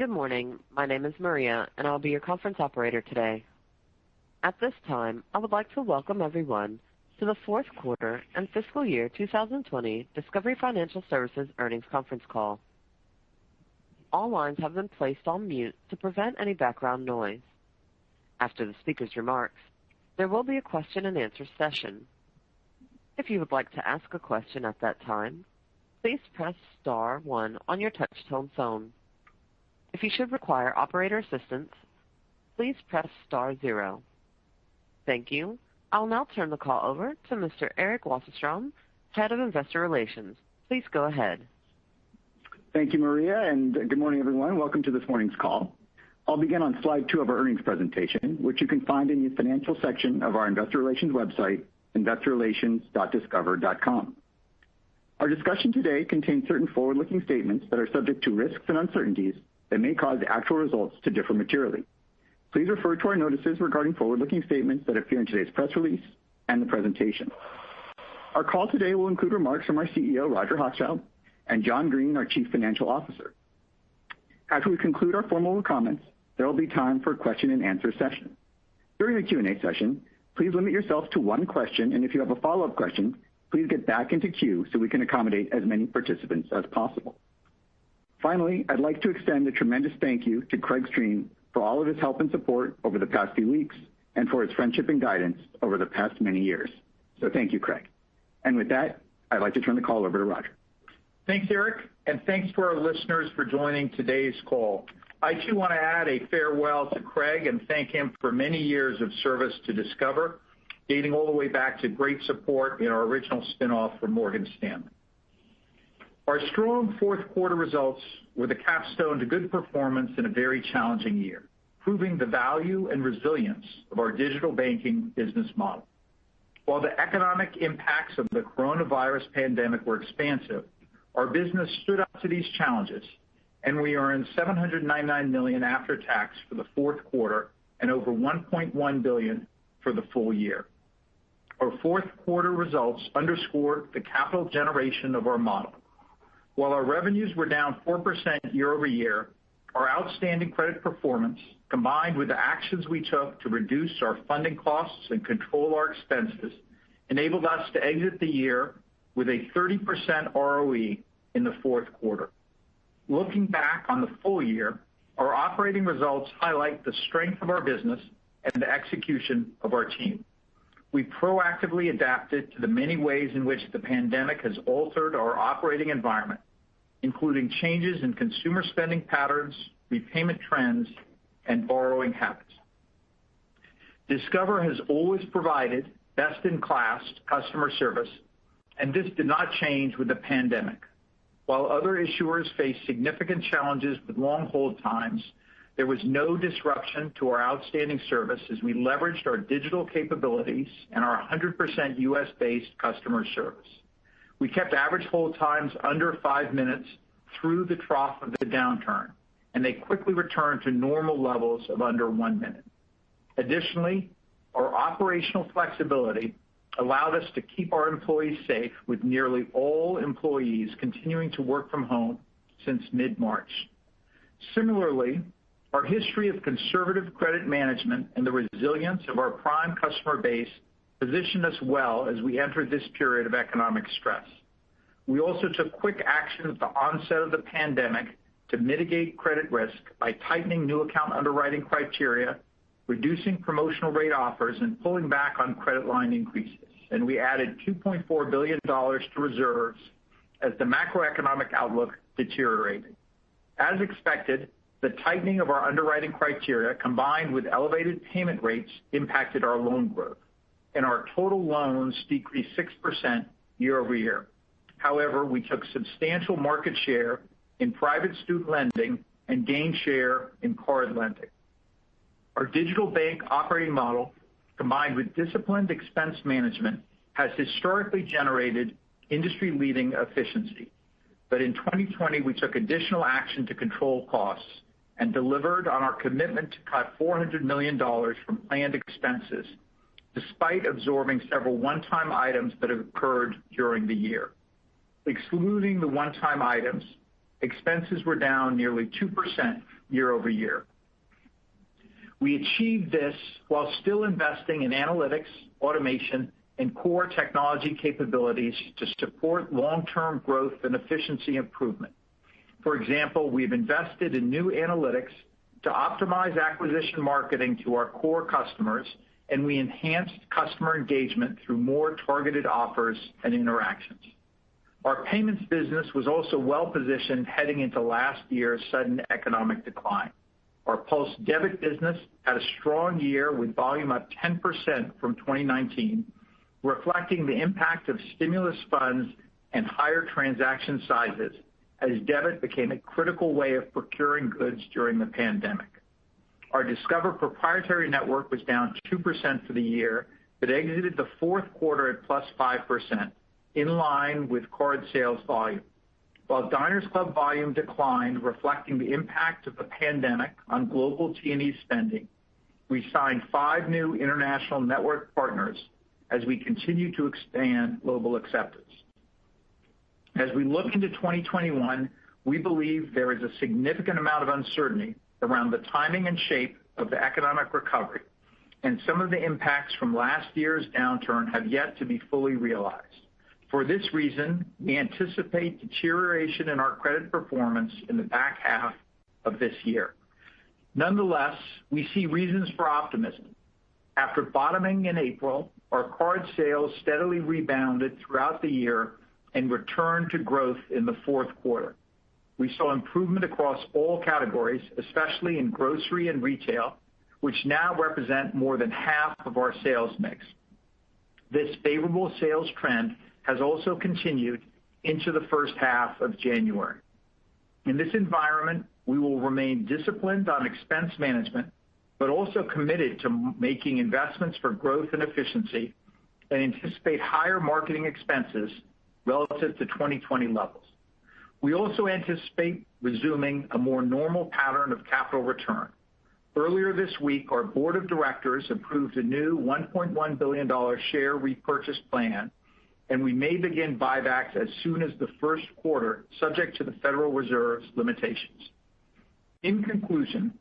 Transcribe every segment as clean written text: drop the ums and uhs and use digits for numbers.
Good morning. My name is Maria, and I'll be your conference operator today. At this time, I would like to welcome everyone to the fourth quarter and fiscal year 2020 Discovery Financial Services earnings conference call. All lines have been placed on mute to prevent any background noise. After the speaker's remarks, there will be a question-and-answer session. If you would like to ask a question at that time, please press star 1 on your touch-tone phone. If you should require operator assistance, please press star 0. Thank you. I'll now turn the call over to Mr. Eric Wasserstrom, Head of Investor Relations. Please go ahead. Thank you, Maria, and good morning, everyone. Welcome to this morning's call. I'll begin on slide 2 of our earnings presentation, which you can find in the financial section of our investor relations website, investorrelations.discover.com. Our discussion today contains certain forward-looking statements that are subject to risks and uncertainties that may cause actual results to differ materially. Please refer to our notices regarding forward-looking statements that appear in today's press release and the presentation. Our call today will include remarks from our CEO, Roger Hochschild, and John Green, our Chief Financial Officer. After we conclude our formal comments, there will be time for a question-and-answer session. During the Q&A session, please limit yourself to one question, and if you have a follow-up question, please get back into queue so we can accommodate as many participants as possible. Finally, I'd like to extend a tremendous thank you to Craig Stream for all of his help and support over the past few weeks and for his friendship and guidance over the past many years. So thank you, Craig. And with that, I'd like to turn the call over to Roger. Thanks, Eric, and thanks to our listeners for joining today's call. I, too, want to add a farewell to Craig and thank him for many years of service to Discover, dating all the way back to great support in our original spinoff from Morgan Stanley. Our strong fourth quarter results were the capstone to good performance in a very challenging year, proving the value and resilience of our digital banking business model. While the economic impacts of the coronavirus pandemic were expansive, our business stood up to these challenges, and we earned $799 million after tax for the fourth quarter and over $1.1 billion for the full year. Our fourth quarter results underscored the capital generation of our model. While our revenues were down 4% year over year, our outstanding credit performance, combined with the actions we took to reduce our funding costs and control our expenses, enabled us to exit the year with a 30% ROE in the fourth quarter. Looking back on the full year, our operating results highlight the strength of our business and the execution of our team. We proactively adapted to the many ways in which the pandemic has altered our operating environment, including changes in consumer spending patterns, repayment trends, and borrowing habits. Discover has always provided best-in-class customer service, and this did not change with the pandemic. While other issuers faced significant challenges with long hold times, there was no disruption to our outstanding service as we leveraged our digital capabilities and our 100% U.S.-based customer service. We kept average hold times under 5 minutes through the trough of the downturn, and they quickly returned to normal levels of under 1 minute. Additionally, our operational flexibility allowed us to keep our employees safe, with nearly all employees continuing to work from home since mid-March. Similarly, our history of conservative credit management and the resilience of our prime customer base positioned us well as we entered this period of economic stress. We also took quick action at the onset of the pandemic to mitigate credit risk by tightening new account underwriting criteria, reducing promotional rate offers, and pulling back on credit line increases. And we added $2.4 billion to reserves as the macroeconomic outlook deteriorated. As expected, the tightening of our underwriting criteria combined with elevated payment rates impacted our loan growth, and our total loans decreased 6% year over year. However, we took substantial market share in private student lending and gained share in card lending. Our digital bank operating model, combined with disciplined expense management, has historically generated industry-leading efficiency. But in 2020, we took additional action to control costs and delivered on our commitment to cut $400 million from planned expenses, despite absorbing several one-time items that occurred during the year. Excluding the one-time items, expenses were down nearly 2% year-over-year. We achieved this while still investing in analytics, automation, and core technology capabilities to support long-term growth and efficiency improvement. For example, we've invested in new analytics to optimize acquisition marketing to our core customers, and we enhanced customer engagement through more targeted offers and interactions. Our payments business was also well-positioned heading into last year's sudden economic decline. Our Pulse debit business had a strong year with volume up 10% from 2019, reflecting the impact of stimulus funds and higher transaction sizes as debit became a critical way of procuring goods during the pandemic. Our Discover proprietary network was down 2% for the year, but exited the fourth quarter at plus 5%, in line with card sales volume. While Diners Club volume declined, reflecting the impact of the pandemic on global T&E spending, we signed 5 new international network partners as we continue to expand global acceptance. As we look into 2021, we believe there is a significant amount of uncertainty around the timing and shape of the economic recovery, and some of the impacts from last year's downturn have yet to be fully realized. For this reason, we anticipate deterioration in our credit performance in the back half of this year. Nonetheless, we see reasons for optimism. After bottoming in April, our card sales steadily rebounded throughout the year and returned to growth in the fourth quarter. We saw improvement across all categories, especially in grocery and retail, which now represent more than half of our sales mix. This favorable sales trend has also continued into the first half of January. In this environment, we will remain disciplined on expense management, but also committed to making investments for growth and efficiency, and anticipate higher marketing expenses relative to 2020 levels. We also anticipate resuming a more normal pattern of capital return. Earlier this week, our board of directors approved a new $1.1 billion share repurchase plan, and we may begin buybacks as soon as the first quarter, subject to the Federal Reserve's limitations. In conclusion,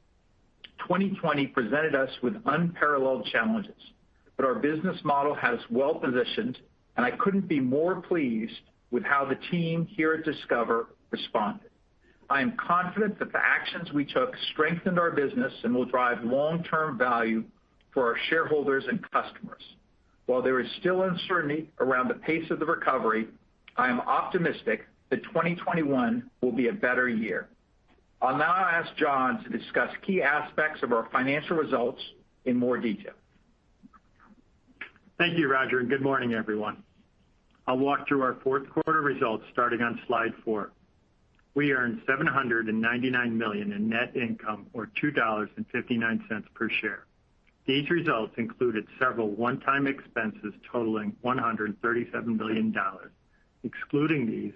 2020 presented us with unparalleled challenges, but our business model has us well positioned, and I couldn't be more pleased with how the team here at Discover responded. I am confident that the actions we took strengthened our business and will drive long-term value for our shareholders and customers. While there is still uncertainty around the pace of the recovery, I am optimistic that 2021 will be a better year. I'll now ask John to discuss key aspects of our financial results in more detail. Thank you, Roger, and good morning, everyone. I'll walk through our fourth quarter results starting on slide 4. We earned $799 million in net income, or $2.59 per share. These results included several one-time expenses totaling $137 million. Excluding these,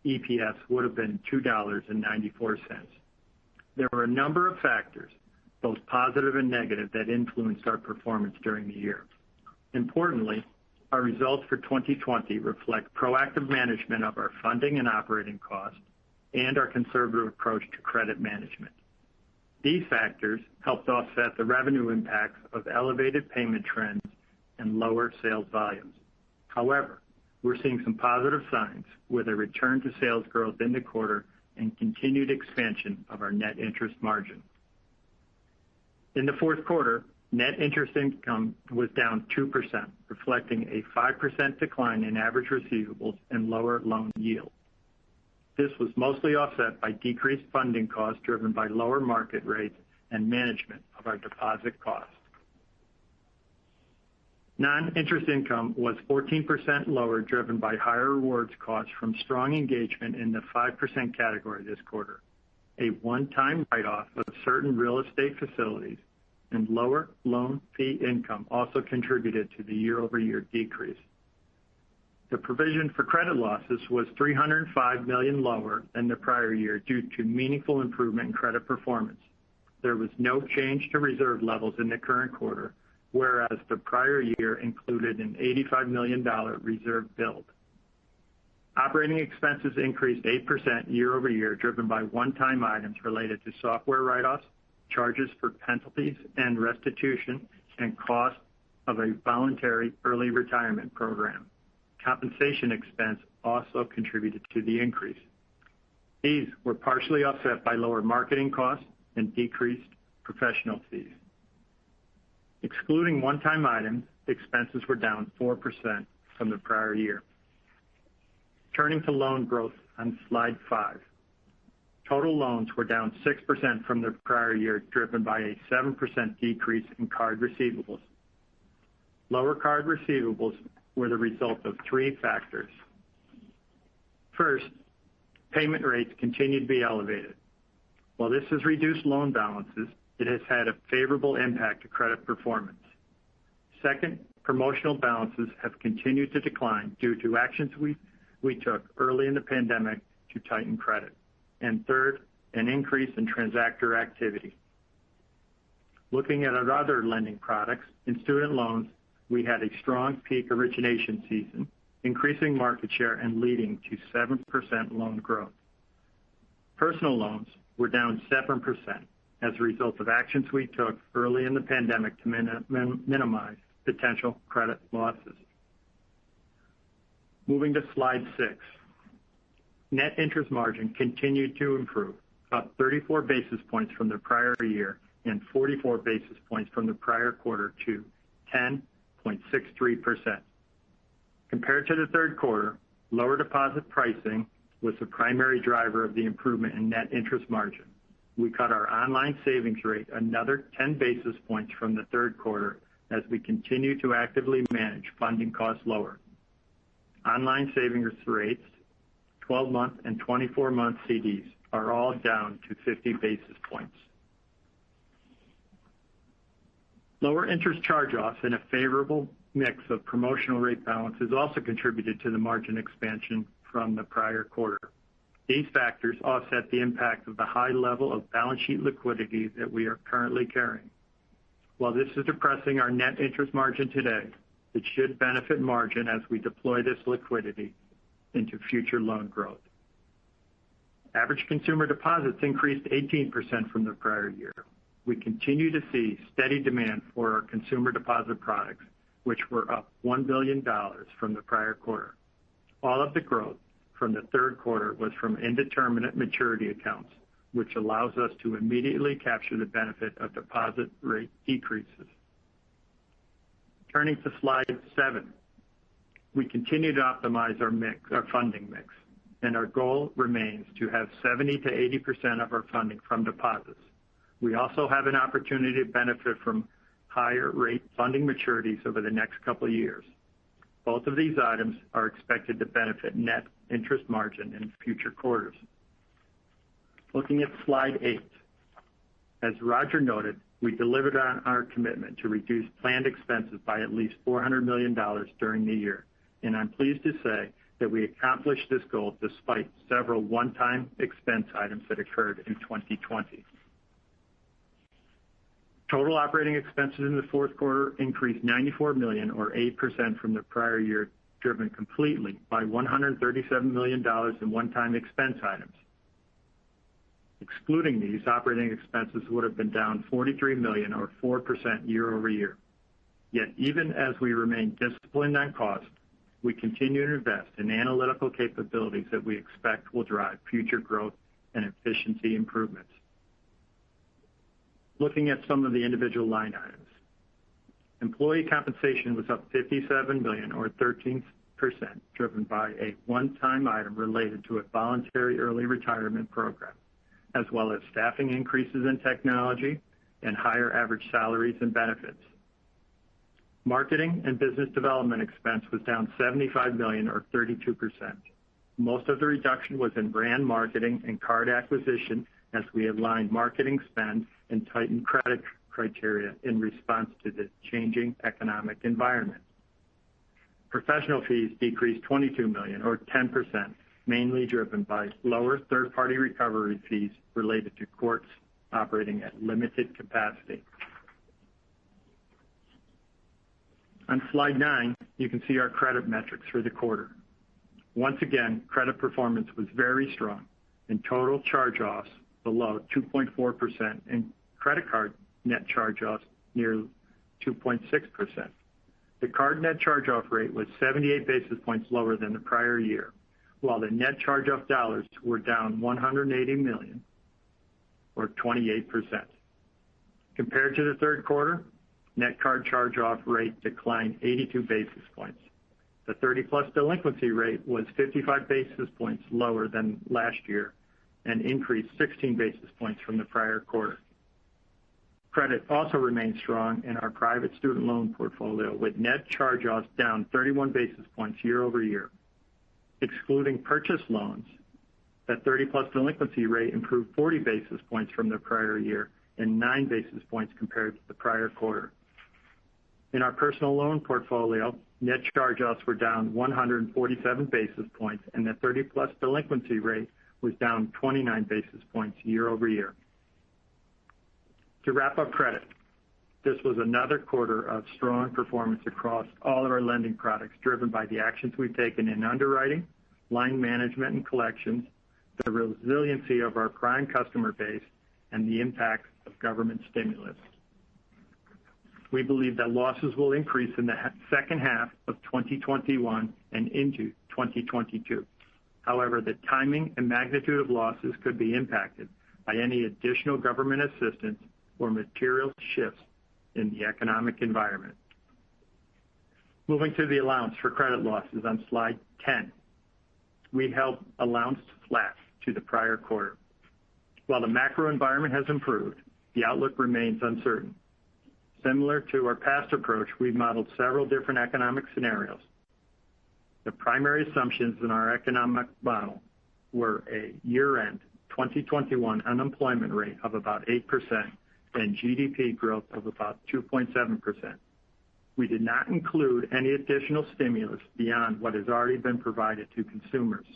EPS would have been $2.94. There were a number of factors, both positive and negative, that influenced our performance during the year. Importantly, our results for 2020 reflect proactive management of our funding and operating costs and our conservative approach to credit management. These factors helped offset the revenue impacts of elevated payment trends and lower sales volumes. However, we're seeing some positive signs with a return to sales growth in the quarter and continued expansion of our net interest margin. In the fourth quarter, net interest income was down 2%, reflecting a 5% decline in average receivables and lower loan yield. This was mostly offset by decreased funding costs driven by lower market rates and management of our deposit costs. Non-interest income was 14% lower, driven by higher rewards costs from strong engagement in the 5% category this quarter. A one-time write-off of certain real estate facilities and lower loan fee income also contributed to the year-over-year decrease. The provision for credit losses was $305 million lower than the prior year due to meaningful improvement in credit performance. There was no change to reserve levels in the current quarter, whereas the prior year included an $85 million reserve build. Operating expenses increased 8% year-over-year, driven by one-time items related to software write-offs, charges for penalties and restitution, and cost of a voluntary early retirement program. Compensation expense also contributed to the increase. These were partially offset by lower marketing costs and decreased professional fees. Excluding one-time items, expenses were down 4% from the prior year. Turning to loan growth on slide 5. Total loans were down 6% from the prior year, driven by a 7% decrease in card receivables. Lower card receivables were the result of 3 factors. First, payment rates continue to be elevated. While this has reduced loan balances, it has had a favorable impact to credit performance. Second, promotional balances have continued to decline due to actions we took early in the pandemic to tighten credit. And third, an increase in transactor activity. Looking at our other lending products, in student loans, we had a strong peak origination season, increasing market share and leading to 7% loan growth. Personal loans were down 7% as a result of actions we took early in the pandemic to minimize potential credit losses. Moving to slide 6. Net interest margin continued to improve, up 34 basis points from the prior year and 44 basis points from the prior quarter to 10.63%. Compared to the third quarter, lower deposit pricing was the primary driver of the improvement in net interest margin. We cut our online savings rate another 10 basis points from the third quarter as we continue to actively manage funding costs lower. Online savings rates, 12-month and 24-month CDs, are all down to 50 basis points. Lower interest charge-offs and a favorable mix of promotional rate balances also contributed to the margin expansion from the prior quarter. These factors offset the impact of the high level of balance sheet liquidity that we are currently carrying. While this is depressing our net interest margin today, it should benefit margin as we deploy this liquidity into future loan growth. Average consumer deposits increased 18% from the prior year. We continue to see steady demand for our consumer deposit products, which were up $1 billion from the prior quarter. All of the growth from the third quarter was from indeterminate maturity accounts, which allows us to immediately capture the benefit of deposit rate decreases. Turning to slide 7. We continue to optimize our funding mix, and our goal remains to have 70 to 80% of our funding from deposits. We also have an opportunity to benefit from higher rate funding maturities over the next couple of years. Both of these items are expected to benefit net interest margin in future quarters. Looking at slide 8. As Roger noted, we delivered on our commitment to reduce planned expenses by at least $400 million during the year, and I'm pleased to say that we accomplished this goal despite several one-time expense items that occurred in 2020. Total operating expenses in the fourth quarter increased $94 million or 8% from the prior year, driven completely by $137 million in one-time expense items. Excluding these, operating expenses would have been down $43 million or 4% year over year. Yet even as we remain disciplined on cost, we continue to invest in analytical capabilities that we expect will drive future growth and efficiency improvements. Looking at some of the individual line items. Employee compensation was up $57 million or 13%, driven by a one-time item related to a voluntary early retirement program, as well as staffing increases in technology and higher average salaries and benefits. Marketing and business development expense was down $75 million or 32%. Most of the reduction was in brand marketing and card acquisition as we aligned marketing spend and tightened credit criteria in response to the changing economic environment. Professional fees decreased $22 million or 10%, mainly driven by lower third-party recovery fees related to courts operating at limited capacity. On slide 9, you can see our credit metrics for the quarter. Once again, credit performance was very strong, and total charge-offs below 2.4%, and credit card net charge-offs near 2.6%. The card net charge-off rate was 78 basis points lower than the prior year, while the net charge-off dollars were down $180 million, or 28%. Compared to the third quarter, net card charge-off rate declined 82 basis points. The 30-plus delinquency rate was 55 basis points lower than last year and increased 16 basis points from the prior quarter. Credit also remained strong in our private student loan portfolio, with net charge-offs down 31 basis points year over year. Excluding purchase loans, that 30-plus delinquency rate improved 40 basis points from the prior year and 9 basis points compared to the prior quarter. In our personal loan portfolio, net charge-offs were down 147 basis points, and the 30-plus delinquency rate was down 29 basis points year over year. To wrap up credit, this was another quarter of strong performance across all of our lending products, driven by the actions we've taken in underwriting, line management and collections, the resiliency of our prime customer base, and the impact of government stimulus. We believe that losses will increase in the second half of 2021 and into 2022. However, the timing and magnitude of losses could be impacted by any additional government assistance or material shifts in the economic environment. Moving to the allowance for credit losses on slide 10. We held allowance flat to the prior quarter. While the macro environment has improved, the outlook remains uncertain. Similar to our past approach, we've modeled several different economic scenarios. The primary assumptions in our economic model were a year-end 2021 unemployment rate of about 8% and GDP growth of about 2.7%. We did not include any additional stimulus beyond what has already been provided to consumers.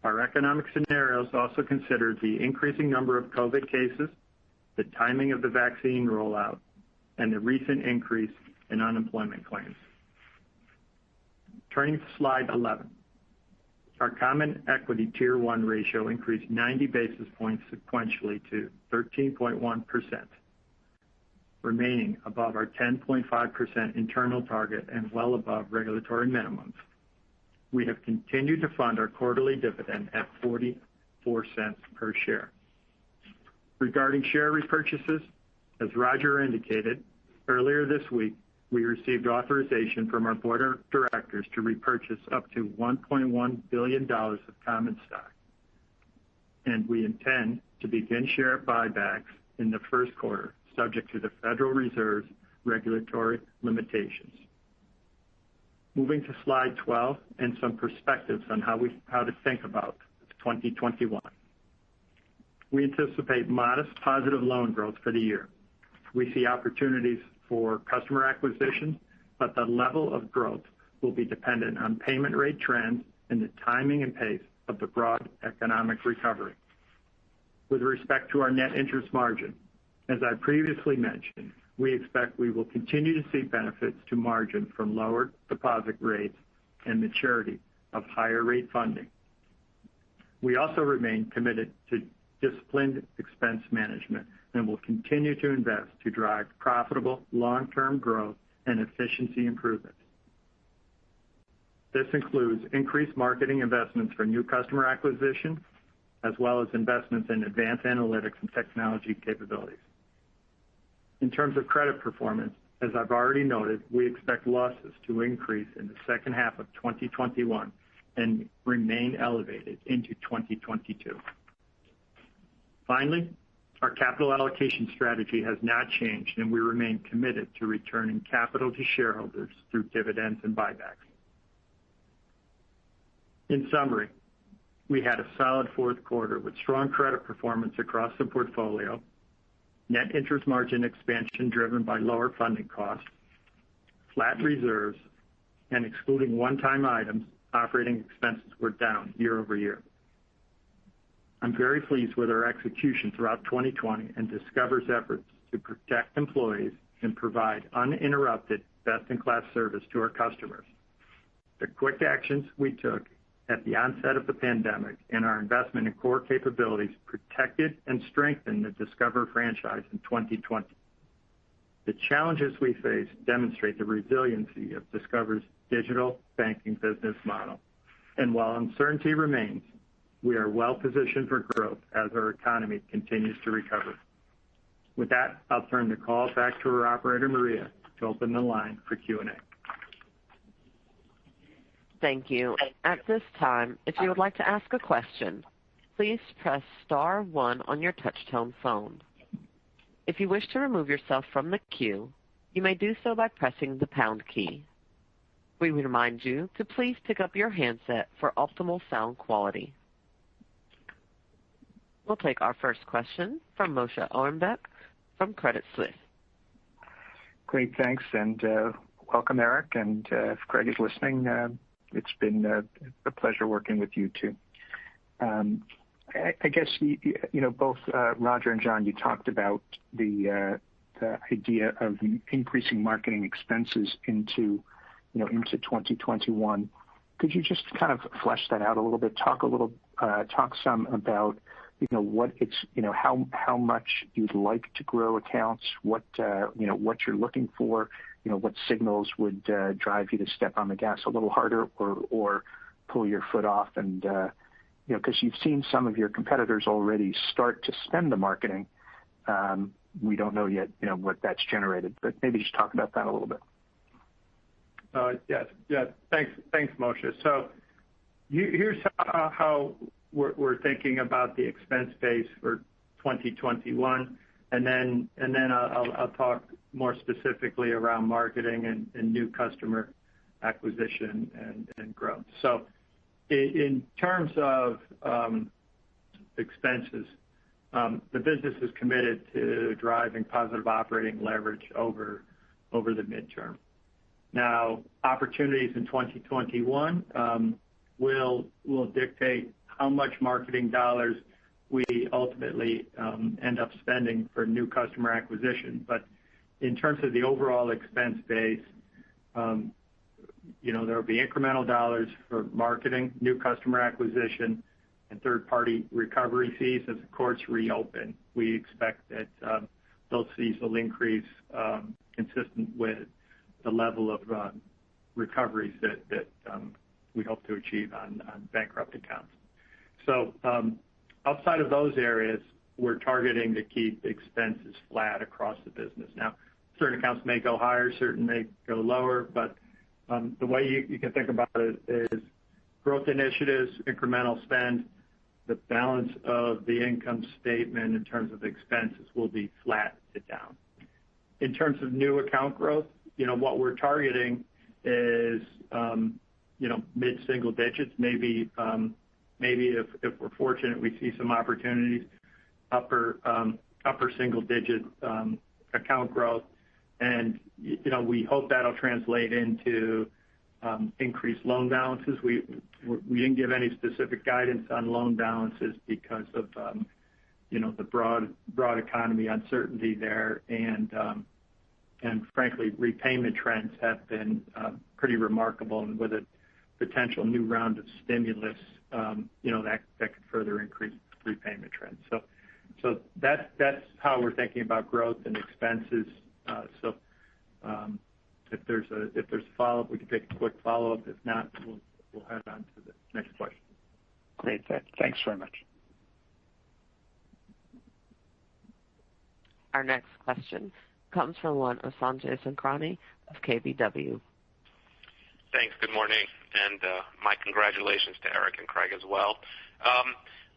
Our economic scenarios also considered the increasing number of COVID cases, the timing of the vaccine rollout, and the recent increase in unemployment claims. Turning to slide 11. Our Common Equity Tier 1 ratio increased 90 basis points sequentially to 13.1%, remaining above our 10.5% internal target and well above regulatory minimums. We have continued to fund our quarterly dividend at 44 cents per share. Regarding share repurchases, as Roger indicated, earlier this week, we received authorization from our board of directors to repurchase up to $1.1 billion of common stock, and we intend to begin share buybacks in the first quarter, subject to the Federal Reserve's regulatory limitations. Moving to slide 12 and some perspectives on how to think about 2021. We anticipate modest positive loan growth for the year. We see opportunities for customer acquisition, but the level of growth will be dependent on payment rate trends and the timing and pace of the broad economic recovery. With respect to our net interest margin, as I previously mentioned, we expect we will continue to see benefits to margin from lower deposit rates and maturity of higher rate funding. We also remain committed to disciplined expense management and will continue to invest to drive profitable long-term growth and efficiency improvements. This includes increased marketing investments for new customer acquisition, as well as investments in advanced analytics and technology capabilities. In terms of credit performance, as I've already noted, we expect losses to increase in the second half of 2021 and remain elevated into 2022. Finally, our capital allocation strategy has not changed, and we remain committed to returning capital to shareholders through dividends and buybacks. In summary, we had a solid fourth quarter with strong credit performance across the portfolio, net interest margin expansion driven by lower funding costs, flat reserves, and excluding one-time items, operating expenses were down year over year. I'm very pleased with our execution throughout 2020 and Discover's efforts to protect employees and provide uninterrupted best-in-class service to our customers. The quick actions we took at the onset of the pandemic, and our investment in core capabilities protected and strengthened the Discover franchise in 2020. The challenges we face demonstrate the resiliency of Discover's digital banking business model. And while uncertainty remains, we are well positioned for growth as our economy continues to recover. With that, I'll turn the call back to our operator, Maria, to open the line for Q&A. Thank you. At this time, if you would like to ask a question, please press star one on your touch-tone phone. If you wish to remove yourself from the queue, you may do so by pressing the pound key. We remind you to please pick up your handset for optimal sound quality. We'll take our first question from Moshe Orenbuch from Credit Suisse. Great, thanks, and welcome, Eric. And if Craig is listening, it's been a pleasure working with you too. I guess both Roger and John, you talked about the idea of increasing marketing expenses into 2021. Could you just kind of flesh that out a little bit? Talk some about what it's how much you'd like to grow accounts, what you're looking for, what signals would drive you to step on the gas a little harder or pull your foot off, and because you've seen some of your competitors already start to spend the marketing. We don't know yet what that's generated, but maybe just talk about that a little bit. Yes. Thanks, Moshe. So here's how we're thinking about the expense base for 2021, and then I'll talk more specifically around marketing and new customer acquisition and growth. So in terms of expenses, the business is committed to driving positive operating leverage over the midterm. Now, opportunities in 2021 will dictate how much marketing dollars we ultimately end up spending for new customer acquisition. But in terms of the overall expense base, there will be incremental dollars for marketing, new customer acquisition, and third-party recovery fees as the courts reopen. We expect that those fees will increase consistent with the level of recoveries that we hope to achieve on bankrupt accounts. So outside of those areas, we're targeting to keep expenses flat across the business. Now, certain accounts may go higher, certain may go lower, but the way you can think about it is growth initiatives, incremental spend, the balance of the income statement in terms of expenses will be flat to down. In terms of new account growth, what we're targeting is mid-single digits, maybe if we're fortunate, we see some opportunities, upper single digit account growth, and we hope that'll translate into increased loan balances. We didn't give any specific guidance on loan balances because of the broad economy uncertainty there, and frankly, repayment trends have been pretty remarkable, and with a potential new round of stimulus, that could further increase repayment trends. So that's how we're thinking about growth and expenses. If there's a follow-up, we can take a quick follow-up. If not, we'll head on to the next question. Great. Thanks very much. Our next question comes from one of Sanjay Sakhrani of KBW. Thanks. Good morning, and my congratulations to Eric and Craig as well.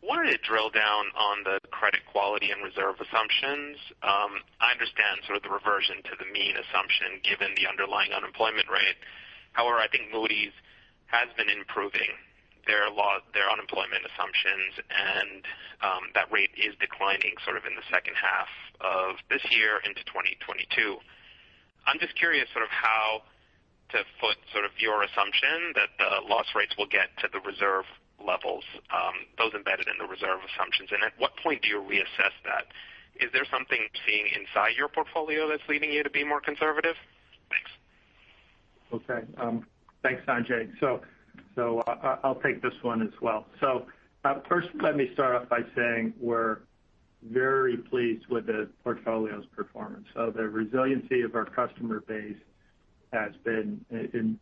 Wanted to drill down on the credit quality and reserve assumptions. I understand sort of the reversion to the mean assumption given the underlying unemployment rate. However, I think Moody's has been improving their unemployment assumptions, and that rate is declining sort of in the second half of this year into 2022. I'm just curious sort of how to foot sort of your assumption that the loss rates will get to the reserve levels, those embedded in the reserve assumptions, and at what point do you reassess that? Is there something you're seeing inside your portfolio that's leading you to be more conservative? Thanks. Okay. Thanks, Sanjay. So So I'll take this one as well. So first, let me start off by saying we're very pleased with the portfolio's performance. So the resiliency of our customer base has been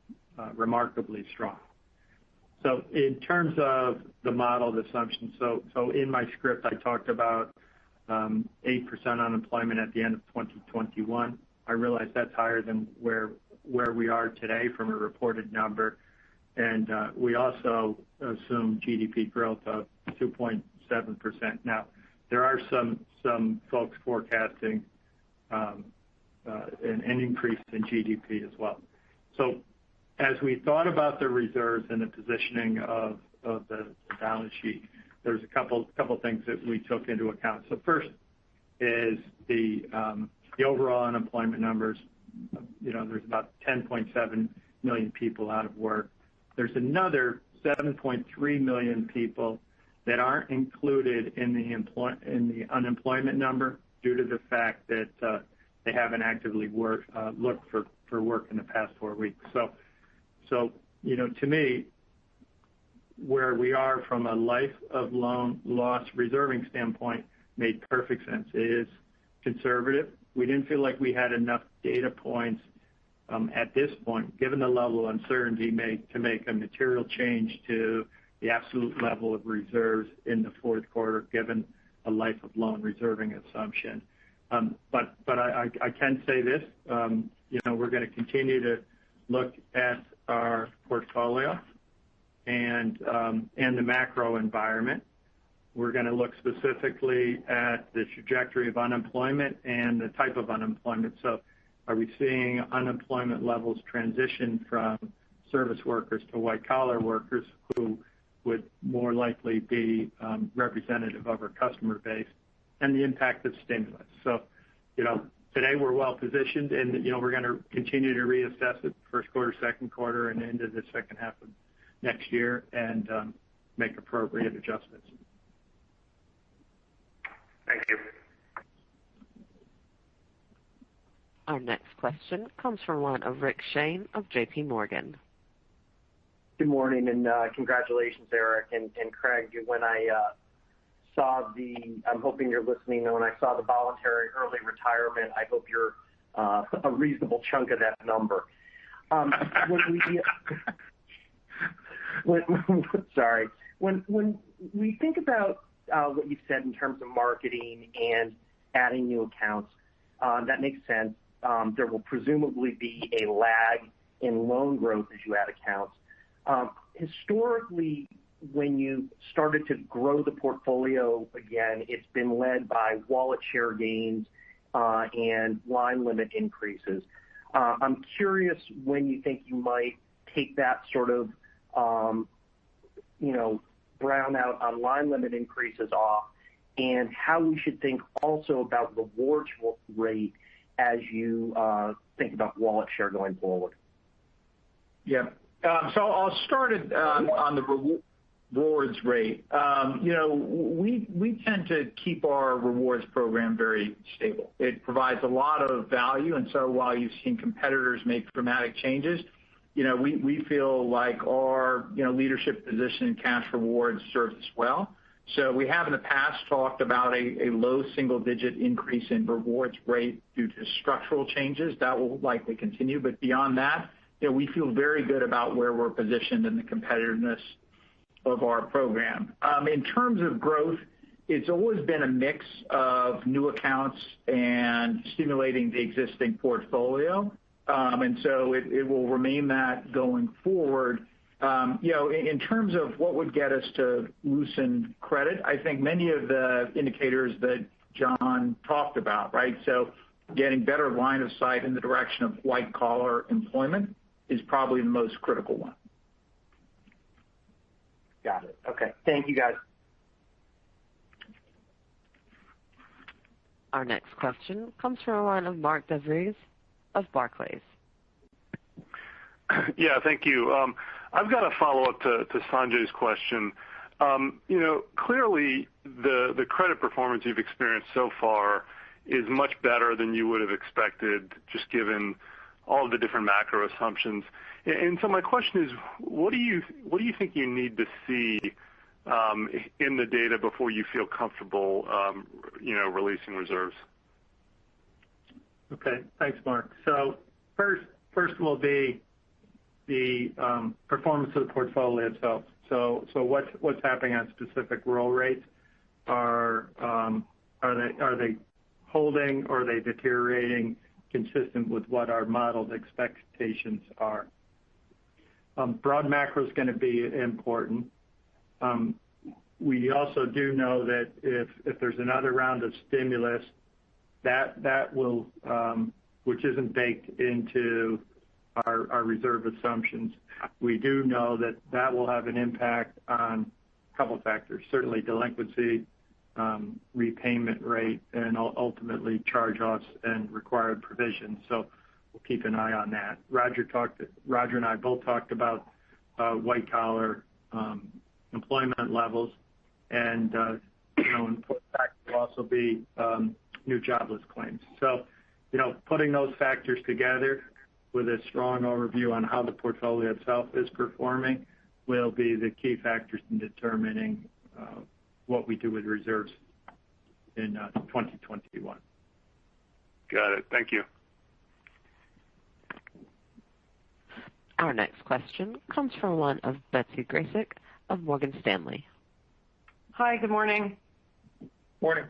remarkably strong. So in terms of the modeled assumptions, so in my script I talked about 8% unemployment at the end of 2021. I realize that's higher than where we are today from a reported number, and we also assume GDP growth of 2.7%. Now, there are some folks forecasting an increase in GDP as well. So as we thought about the reserves and the positioning of the balance sheet, there's a couple things that we took into account. So first is the overall unemployment numbers. There's about 10.7 million people out of work. There's another 7.3 million people that aren't included in the unemployment number due to the fact that they haven't actively looked for work in the past 4 weeks. So to me, where we are from a life of loan loss reserving standpoint made perfect sense. It is conservative. We didn't feel like we had enough data points at this point, given the level of uncertainty, to make a material change to the absolute level of reserves in the fourth quarter, given a life of loan reserving assumption. But I can say this, we're going to continue to look at our portfolio and the macro environment. We're going to look specifically at the trajectory of unemployment and the type of unemployment. So are we seeing unemployment levels transition from service workers to white-collar workers who would more likely be representative of our customer base, and the impact of stimulus. So, today we're well positioned, and we're going to continue to reassess it first quarter, second quarter, and into the second half of next year, and make appropriate adjustments. Thank you. Our next question comes from one of Rick Shane of J.P. Morgan. Good morning, and congratulations, Eric and Craig. When I saw I'm hoping you're listening, when I saw the voluntary early retirement, I hope you're a reasonable chunk of that number. When we think about what you've said in terms of marketing and adding new accounts, that makes sense. There will presumably be a lag in loan growth as you add accounts. Historically, when you started to grow the portfolio again, it's been led by wallet share gains and line limit increases. I'm curious when you think you might take that sort of, brown out on line limit increases off, and how we should think also about rewards rate as you think about wallet share going forward. Yeah. So I'll start it on the rewards rate. We tend to keep our rewards program very stable. It provides a lot of value, and so while you've seen competitors make dramatic changes, we feel like our leadership position in cash rewards serves us well. So we have in the past talked about a low single-digit increase in rewards rate due to structural changes. That will likely continue, but beyond that, we feel very good about where we're positioned in the competitiveness of our program. In terms of growth, it's always been a mix of new accounts and stimulating the existing portfolio, and so it will remain that going forward. In terms of what would get us to loosen credit, I think many of the indicators that John talked about, right? So getting better line of sight in the direction of white-collar employment is probably the most critical one. Got it. Okay. Thank you, guys. Our next question comes from a line of Mark DeVries of Barclays. Yeah, thank you. I've got a follow-up to Sanjay's question. Clearly the credit performance you've experienced so far is much better than you would have expected, just given all of the different macro assumptions. And so my question is, what do you think you need to see in the data before you feel comfortable, releasing reserves? Okay, thanks, Mark. So first will be the performance of the portfolio itself. So what's happening on specific roll rates? Are they holding, or are they deteriorating consistent with what our modeled expectations are? Broad macro is going to be important. We also do know that if there's another round of stimulus, that will, which isn't baked into our reserve assumptions, we do know that will have an impact on a couple of factors, certainly delinquency, repayment rate, and ultimately charge-offs and required provisions. So we'll keep an eye on that. Roger and I both talked about white-collar employment levels, and important factor will also be new jobless claims. So, putting those factors together with a strong overview on how the portfolio itself is performing will be the key factors in determining what we do with reserves in 2021. Got it. Thank you. Our next question comes from one of Betsy Graseck of Morgan Stanley. Hi, good morning. Morning.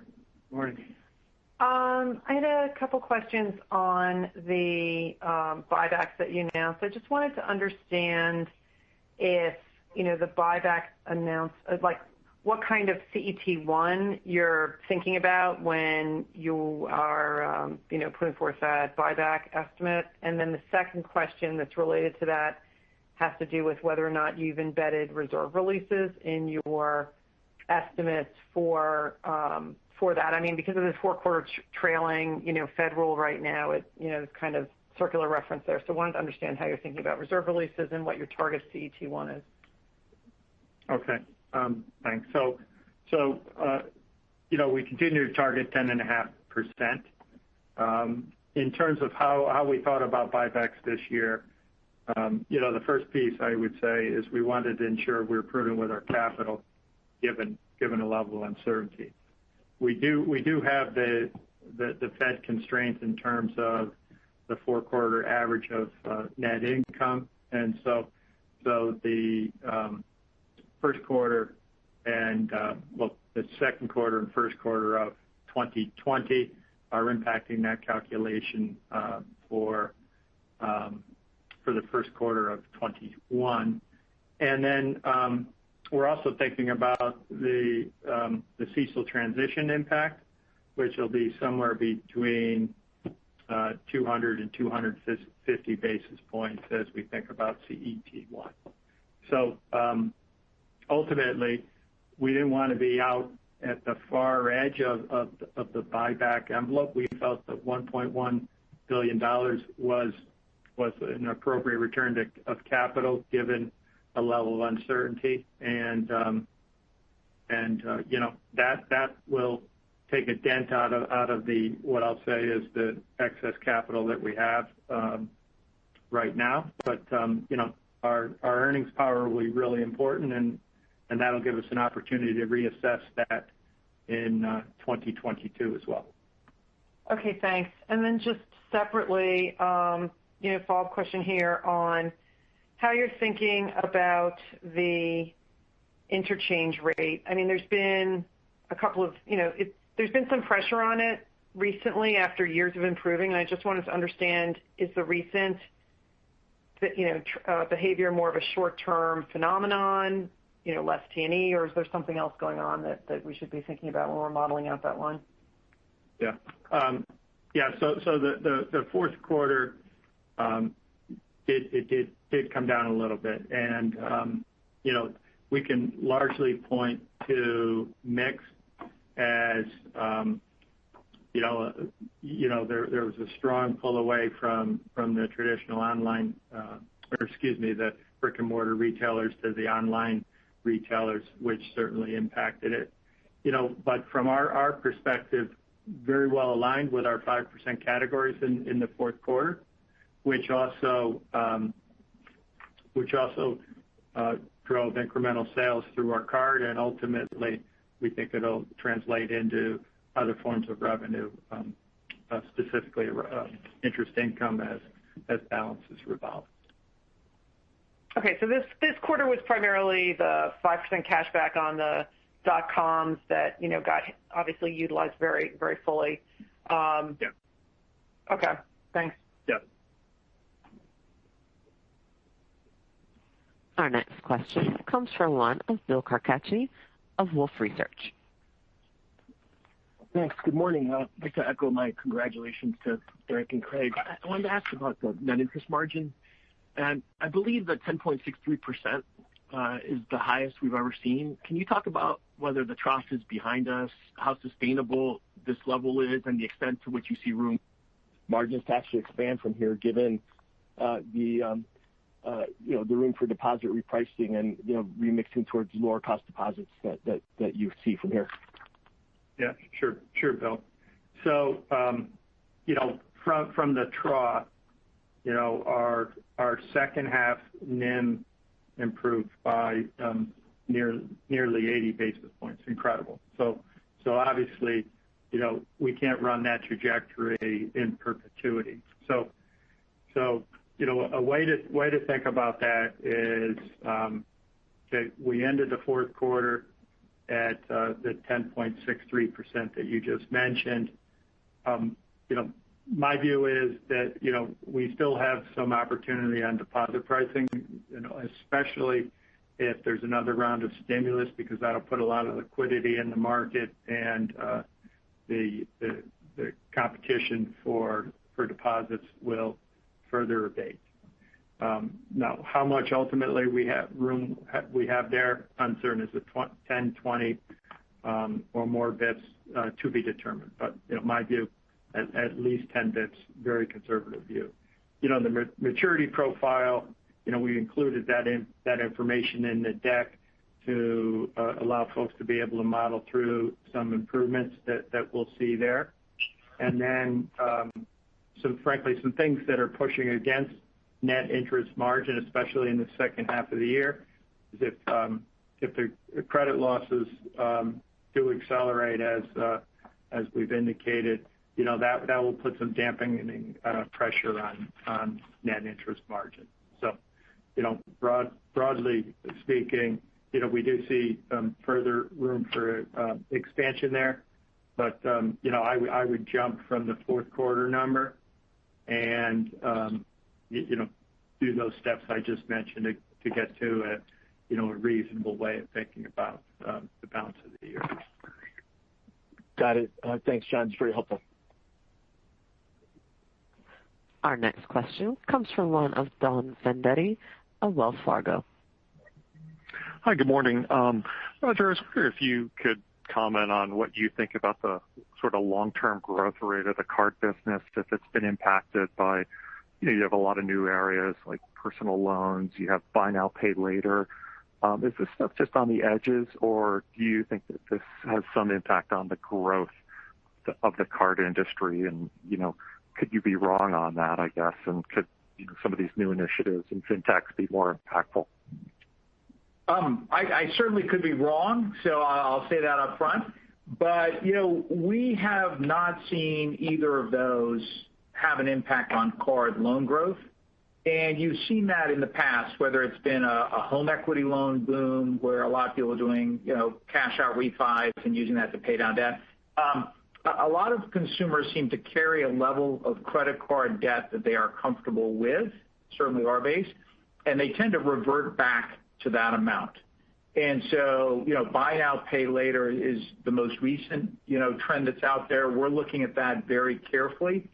Morning. I had a couple questions on the buybacks that you announced. I just wanted to understand if, the buyback announced, what kind of CET1 you're thinking about when you are, putting forth that buyback estimate. And then the second question that's related to that has to do with whether or not you've embedded reserve releases in your estimates for that. I mean, because of this 4-quarter trailing, Fed rule right now, it's kind of circular reference there. So I wanted to understand how you're thinking about reserve releases and what your target CET1 is. Okay. Thanks. So we continue to target 10.5%. In terms of how we thought about buybacks this year, the first piece I would say is we wanted to ensure we're prudent with our capital, given a level of uncertainty. We do have the Fed constraints in terms of the 4-quarter average of net income, and so the first quarter and the second quarter and first quarter of 2020 are impacting that calculation for the first quarter of 21, and then we're also thinking about the CECL transition impact, which will be somewhere between 200 and 250 basis points as we think about CET1. So ultimately, we didn't want to be out at the far edge of the buyback envelope. We felt that $1.1 billion was an appropriate return of capital given a level of uncertainty, and that will take a dent out of the what I'll say is the excess capital that we have right now. But our earnings power will be really important, and that'll give us an opportunity to reassess that in 2022 as well. Okay, thanks. And then just separately, follow-up question here on how you're thinking about the interchange rate. I mean, there's been a couple of, there's been some pressure on it recently after years of improving, and I just wanted to understand, is the recent, behavior more of a short-term phenomenon, less T&E, or is there something else going on that we should be thinking about when we're modeling out that line? Yeah. So the fourth quarter, it did come down a little bit, and we can largely point to mix as there was a strong pull away from the traditional online, the brick and mortar retailers to the online retailers, which certainly impacted it. But from our perspective, very well aligned with our 5% categories in the fourth quarter. which also drove incremental sales through our card, and ultimately, we think it'll translate into other forms of revenue, specifically interest income as balances revolve. Okay, so this quarter was primarily the 5% cash back on the .coms that got obviously utilized very, very fully. Yeah. Okay, thanks. Yeah. Our next question comes from one of Bill Carcache of Wolfe Research. Thanks. Good morning. I'd like to echo my congratulations to Eric and Craig. I wanted to ask about the net interest margin. And I believe that 10.63% is the highest we've ever seen. Can you talk about whether the trough is behind us, how sustainable this level is, and the extent to which you see room margins to actually expand from here, given the room for deposit repricing and remixing towards lower cost deposits that you see from here? Yeah, sure, Bill. So, from the trough, our second half NIM improved by nearly 80 basis points. Incredible. So obviously, we can't run that trajectory in perpetuity. So a way to think about that is that we ended the fourth quarter at the 10.63% that you just mentioned. My view is that we still have some opportunity on deposit pricing, especially if there's another round of stimulus, because that'll put a lot of liquidity in the market, and the competition for deposits will further abate. Now, how much ultimately we have there, uncertain. Is it 10, 20, or more bits to be determined? But my view, at least 10 bits, very conservative view. The maturity profile, we included that information in the deck to allow folks to be able to model through some improvements that we'll see there. And then some things that are pushing against net interest margin, especially in the second half of the year, is if the credit losses do accelerate as we've indicated, that will put some dampening pressure on net interest margin. So, broadly speaking, we do see further room for expansion there, but I would jump from the fourth quarter number and do those steps I just mentioned to get to a reasonable way of thinking about the balance of the year. Got it. Thanks, John. It's very helpful. Our next question comes from one of Don Fandetti of Wells Fargo. Hi, good morning. Roger, I was wondering if you could comment on what you think about the sort of long-term growth rate of the card business, if it's been impacted by, you have a lot of new areas like personal loans, you have buy now, pay later. Is this stuff just on the edges, or do you think that this has some impact on the growth of the card industry? And, could you be wrong on that, I guess? And could some of these new initiatives in fintechs be more impactful? I certainly could be wrong, so I'll say that up front. But, we have not seen either of those have an impact on card loan growth. And you've seen that in the past, whether it's been a home equity loan boom where a lot of people are doing, cash out refis and using that to pay down debt. A lot of consumers seem to carry a level of credit card debt that they are comfortable with, certainly our base, and they tend to revert back to that amount. And so, buy now, pay later is the most recent, trend that's out there. We're looking at that very carefully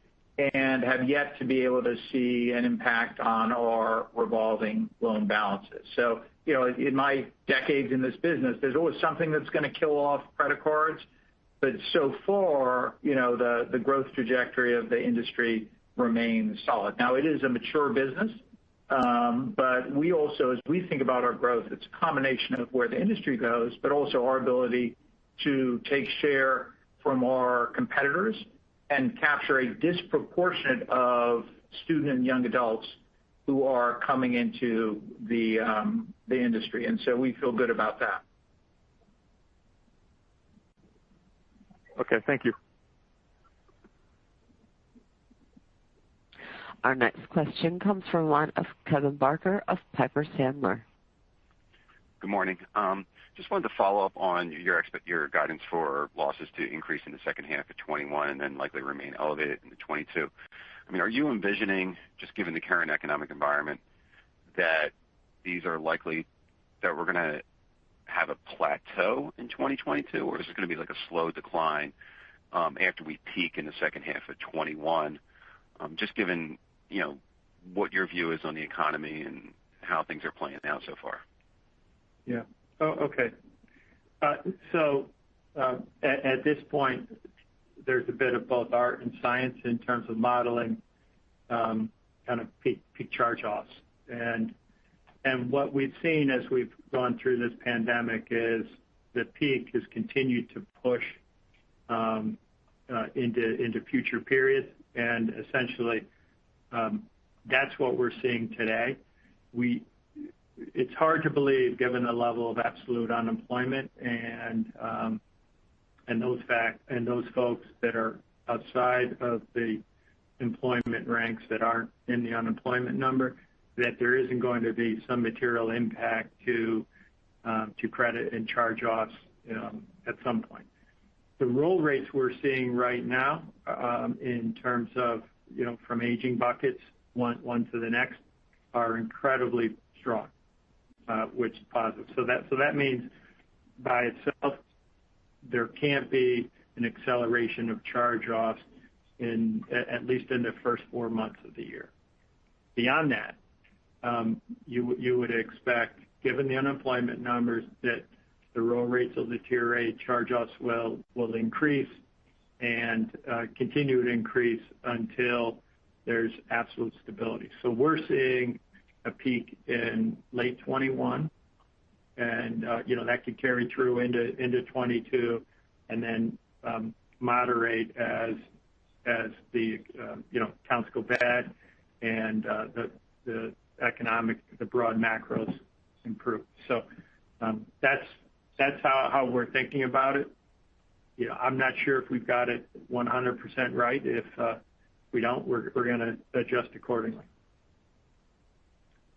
and have yet to be able to see an impact on our revolving loan balances. So, in my decades in this business, there's always something that's going to kill off credit cards. But so far, the growth trajectory of the industry remains solid. Now, it is a mature business, but we also, as we think about our growth, it's a combination of where the industry goes, but also our ability to take share from our competitors and capture a disproportionate of student and young adults who are coming into the industry. And so we feel good about that. Okay, thank you. Our next question comes from one of Kevin Barker of Piper Sandler. Good morning. Just wanted to follow up on your guidance for losses to increase in the second half of 21 and then likely remain elevated into 22. I mean, are you envisioning, just given the current economic environment, that these are likely that we're going to have a plateau in 2022, or is it going to be like a slow decline after we peak in the second half of 21? Just given, what your view is on the economy and how things are playing out so far. Yeah. Oh, okay. At this point, there's a bit of both art and science in terms of modeling kind of peak charge-offs. And what we've seen as we've gone through this pandemic is the peak has continued to push into future periods, and essentially that's what we're seeing today. It's hard to believe, given the level of absolute unemployment and those folks that are outside of the employment ranks that aren't in the unemployment number, that there isn't going to be some material impact to credit and charge-offs at some point. The roll rates we're seeing right now, in terms of from aging buckets one to the next, are incredibly strong, which is positive. So that means by itself there can't be an acceleration of charge-offs at least in the first 4 months of the year. Beyond that, you would expect, given the unemployment numbers, that the roll rates will deteriorate, charge-offs will increase, and continue to increase until there's absolute stability. So we're seeing a peak in late 21, and that could carry through into 22, and then moderate as the counts go bad and the broad macros improve. So that's how we're thinking about it. I'm not sure if we've got it 100% right. If we don't, we're going to adjust accordingly.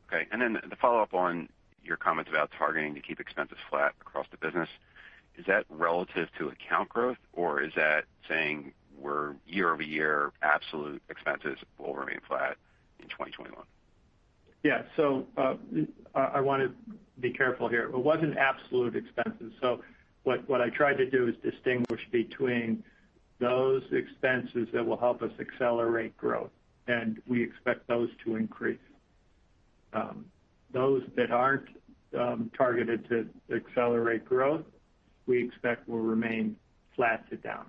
Okay, and then the follow-up on your comments about targeting to keep expenses flat across the business, is that relative to account growth, or is that saying we're year-over-year absolute expenses will remain flat in 2021? Yeah, so I want to be careful here. It wasn't absolute expenses. So what I tried to do is distinguish between those expenses that will help us accelerate growth, and we expect those to increase. Those that aren't targeted to accelerate growth, we expect will remain flat to down.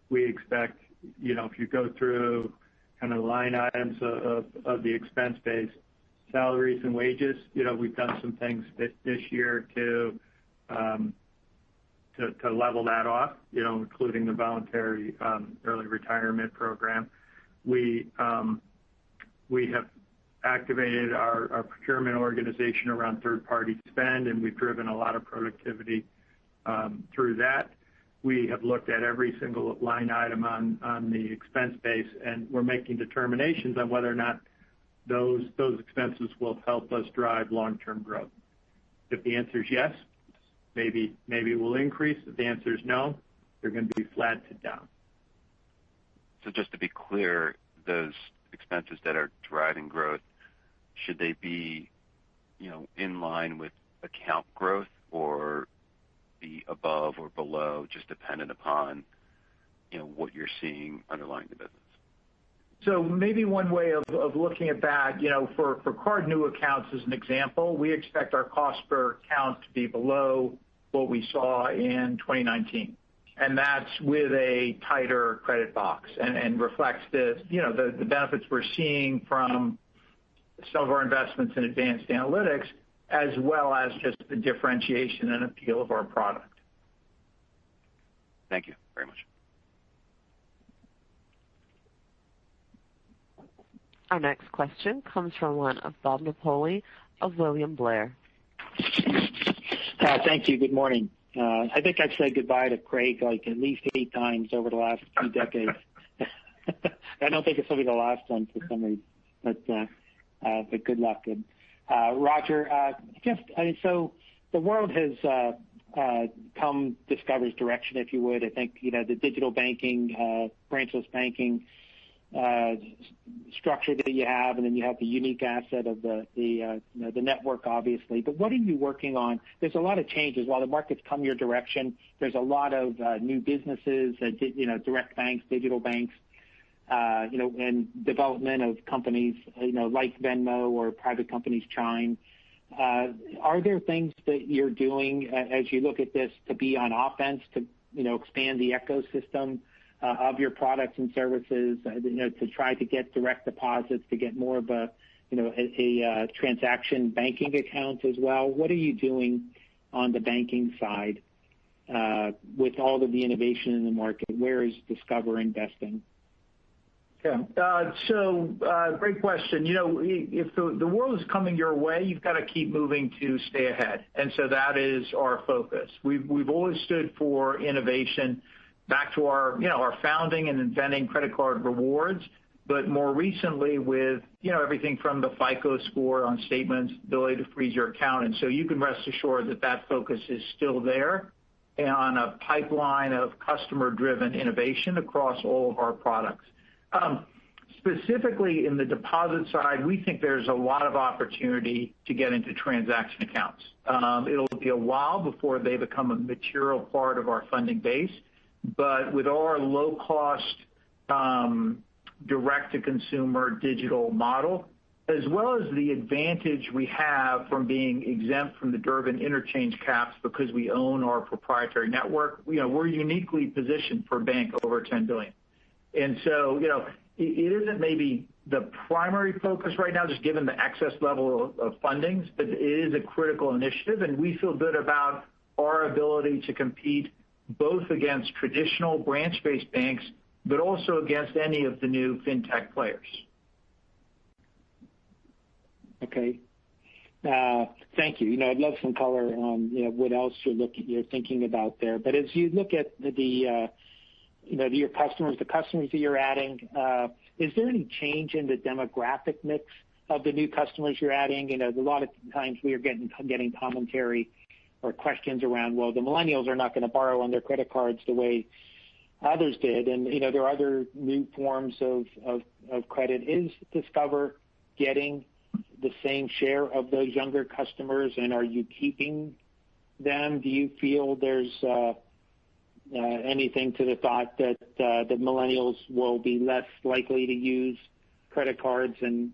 We expect, if you go through kind of line items of the expense base, salaries and wages, we've done some things this year to level that off, including the voluntary early retirement program. We have activated our procurement organization around third-party spend, and we've driven a lot of productivity through that. We have looked at every single line item on the expense base, and we're making determinations on whether or not those expenses will help us drive long-term growth. If the answer is yes, maybe we'll increase. If the answer is no, they're going to be flat to down. So just to be clear, those expenses that are driving growth, should they be, in line with account growth, or be above or below, just dependent upon, what you're seeing underlying the business? So maybe one way of looking at that, for card new accounts as an example, we expect our cost per account to be below what we saw in 2019. And that's with a tighter credit box and reflects the benefits we're seeing from some of our investments in advanced analytics, as well as just the differentiation and appeal of our product. Thank you very much. Our next question comes from one of Bob Napoli of William Blair. Thank you. Good morning. I think I've said goodbye to Craig like at least 8 times over the last 2 decades. I don't think it's going to be the last one for some reason, but good luck. Roger, so the world has discovers direction, if you would. I think the digital banking, branchless banking structure that you have, and then you have the unique asset of the network, obviously. But what are you working on? There's a lot of changes. While the market's come your direction, there's a lot of new businesses, direct banks, digital banks, and development of companies, like Venmo or private companies, Chime. Are there things that you're doing as you look at this to be on offense, to expand the ecosystem of your products and services, to try to get direct deposits, to get more of a transaction banking account as well? What are you doing on the banking side with all of the innovation in the market? Where is Discover investing? Yeah. Great question. If the world is coming your way, you've got to keep moving to stay ahead. And so that is our focus. We've always stood for innovation back to our founding and inventing credit card rewards, but more recently with, everything from the FICO score on statements, ability to freeze your account. And so you can rest assured that focus is still there and on a pipeline of customer-driven innovation across all of our products. Specifically in the deposit side, we think there's a lot of opportunity to get into transaction accounts. It'll be a while before they become a material part of our funding base, but with our low-cost direct-to-consumer digital model, as well as the advantage we have from being exempt from the Durbin interchange caps because we own our proprietary network, we're uniquely positioned for a bank over $10 billion. And so, it isn't maybe the primary focus right now, just given the excess level of fundings, but it is a critical initiative, and we feel good about our ability to compete both against traditional branch-based banks, but also against any of the new fintech players. Okay. Thank you. I'd love some color on what else you're thinking about there. But as you look at your customers, the customers that you're adding, is there any change in the demographic mix of the new customers you're adding? A lot of times we are getting commentary or questions around, well, the millennials are not going to borrow on their credit cards the way others did, and there are other new forms of credit. Is Discover getting the same share of those younger customers, and are you keeping them? Do you feel there's anything to the thought that the millennials will be less likely to use credit cards? And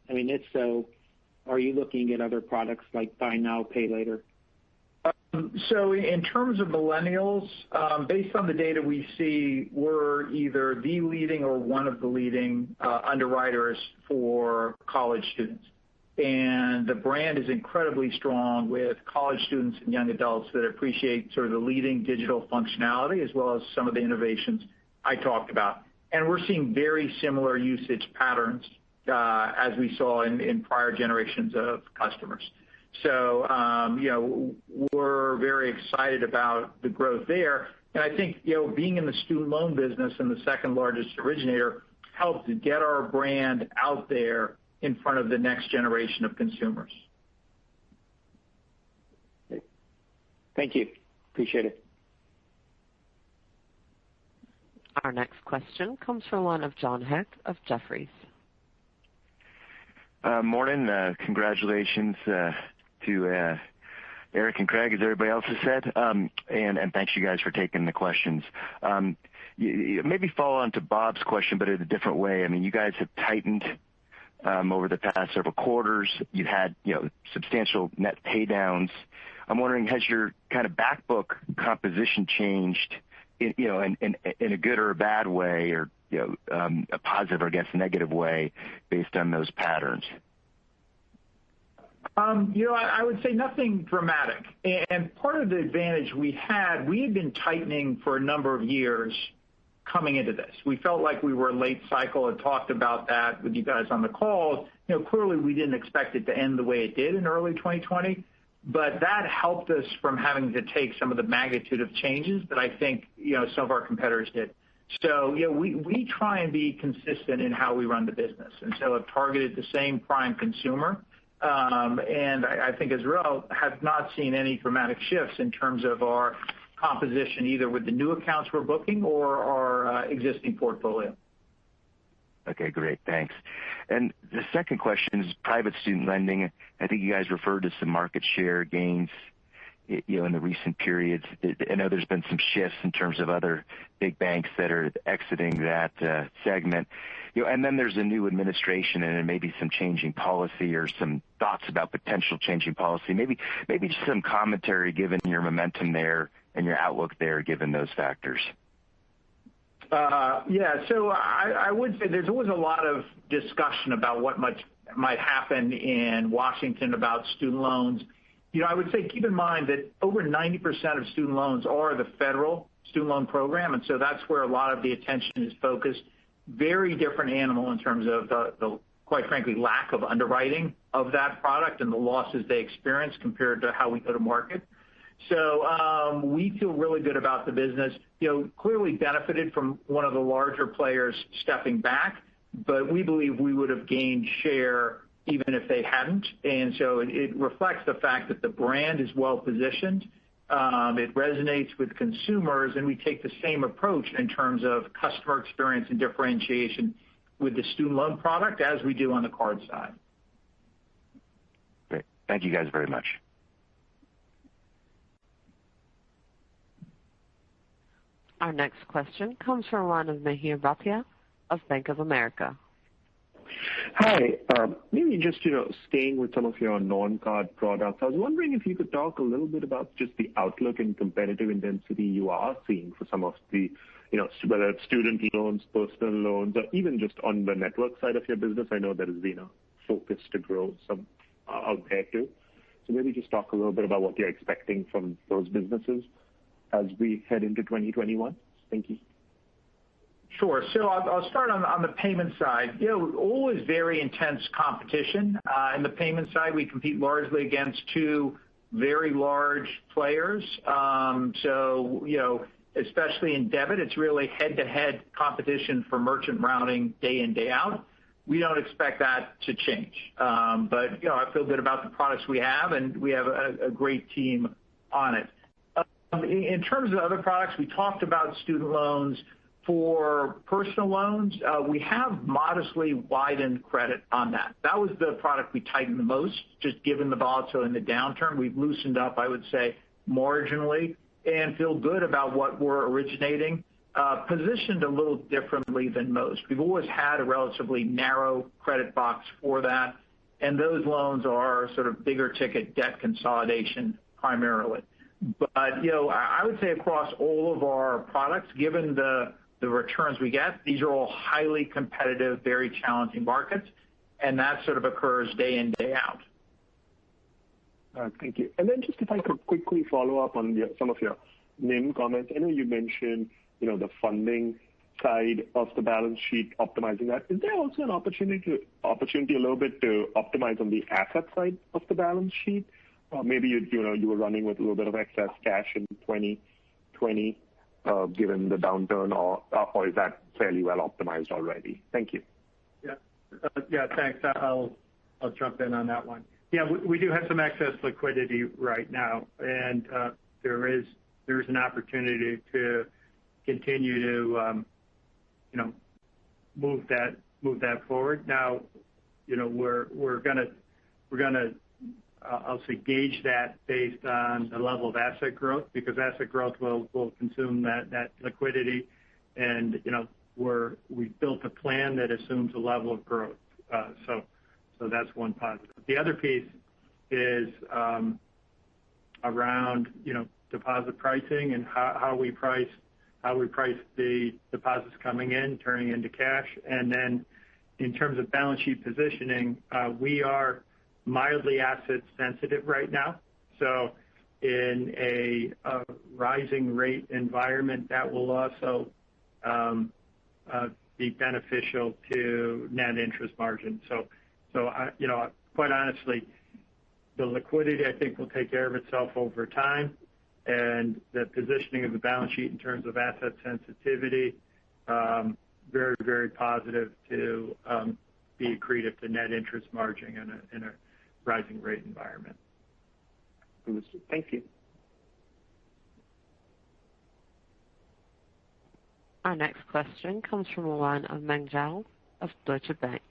if so, are you looking at other products like buy now, pay later? So in terms of millennials, based on the data we see, we're either the leading or one of the leading underwriters for college students. And the brand is incredibly strong with college students and young adults that appreciate sort of the leading digital functionality as well as some of the innovations I talked about. And we're seeing very similar usage patterns as we saw in prior generations of customers. So, we're very excited about the growth there. And I think, being in the student loan business and the second largest originator helps to get our brand out there in front of the next generation of consumers. Thank you. Appreciate it. Our next question comes from one of John Hecht of Jefferies. Morning. Congratulations to Eric and Craig, as everybody else has said. And thanks you guys for taking the questions. Maybe follow on to Bob's question, but in a different way. You guys have tightened over the past several quarters. You had substantial net pay downs. I'm wondering, has your kind of back book composition changed in a good or a bad way, or a positive or, I guess, negative way based on those patterns? I would say nothing dramatic. And part of the advantage we had been tightening for a number of years, coming into this. We felt like we were late cycle and talked about that with you guys on the call. Clearly we didn't expect it to end the way it did in early 2020, but that helped us from having to take some of the magnitude of changes that I think some of our competitors did. So we try and be consistent in how we run the business, and so have targeted the same prime consumer. And I think as well have not seen any dramatic shifts in terms of our composition, either with the new accounts we're booking or our existing portfolio. Okay, great. Thanks. And the second question is private student lending. I think you guys referred to some market share gains, in the recent periods. I know there's been some shifts in terms of other big banks that are exiting that segment. And then there's a new administration and maybe some changing policy or some thoughts about potential changing policy. Maybe just some commentary given your momentum there and your outlook there given those factors. So I would say there's always a lot of discussion about what might happen in Washington about student loans. I would say keep in mind that over 90% of student loans are the federal student loan program, and so that's where a lot of the attention is focused. Very different animal in terms of the quite frankly, lack of underwriting of that product and the losses they experience compared to how we go to market. So we feel really good about the business. Clearly benefited from one of the larger players stepping back, but we believe we would have gained share even if they hadn't. And so it reflects the fact that the brand is well positioned. It resonates with consumers, and we take the same approach in terms of customer experience and differentiation with the student loan product as we do on the card side. Great. Thank you guys very much. Our next question comes from one of Mihir Bhatia of Bank of America. Hi. Maybe just, staying with some of your non-card products, I was wondering if you could talk a little bit about just the outlook and competitive intensity you are seeing for some of the, whether it's student loans, personal loans, or even just on the network side of your business. I know there has been a focus to grow some out there too. So maybe just talk a little bit about what you're expecting from those businesses as we head into 2021. Thank you. Sure. So I'll start on the payment side. Always very intense competition. In the payment side, we compete largely against two very large players. Especially in debit, it's really head-to-head competition for merchant routing day in, day out. We don't expect that to change. But I feel good about the products we have, and we have a great team on it. In terms of other products, we talked about student loans. For personal loans, we have modestly widened credit on that. That was the product we tightened the most, just given the volatility in the downturn. We've loosened up, I would say, marginally, and feel good about what we're originating, positioned a little differently than most. We've always had a relatively narrow credit box for that, and those loans are sort of bigger ticket debt consolidation primarily. But, I would say across all of our products, given the returns we get, these are all highly competitive, very challenging markets, and that sort of occurs day in, day out. Thank you. And then just if I could quickly follow up on some of your NIM comments. I know you mentioned, the funding side of the balance sheet, optimizing that. Is there also an opportunity a little bit to optimize on the asset side of the balance sheet? Maybe you were running with a little bit of excess cash in 2020. Given the downturn, or is that fairly well optimized already? Thank you. Yeah, thanks. I'll jump in on that one. Yeah, we do have some excess liquidity right now, and there is an opportunity to continue to move that forward. Now, we're gonna I'll say gauge that based on the level of asset growth, because asset growth will consume that liquidity, and we've built a plan that assumes a level of growth. So that's one positive. The other piece is around deposit pricing and how we price the deposits coming in, turning into cash, and then in terms of balance sheet positioning, we are mildly asset sensitive right now. So in a rising rate environment, that will also be beneficial to net interest margin. Quite honestly, the liquidity, I think, will take care of itself over time, and the positioning of the balance sheet in terms of asset sensitivity, very, very positive to be accretive to net interest margin in a rising rate environment. Thank you. Our next question comes from the line of Meng Jiao of Deutsche Bank.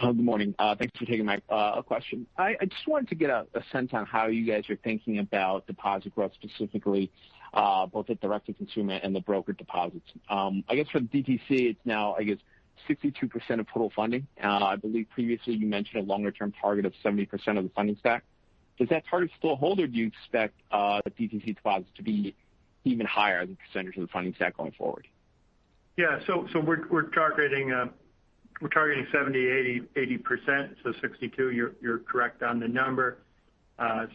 Good morning. Thanks for taking my question. I just wanted to get a sense on how you guys are thinking about deposit growth, specifically both at direct-to-consumer and the broker deposits. I guess for the DTC, it's now, 62% of total funding. I believe previously you mentioned a longer-term target of 70% of the funding stack. Does that target still hold, or do you expect the DTC deposits to be even higher as a percentage of the funding stack going forward? Yeah, so we're targeting 70, 80%, so 62. You're correct on the number.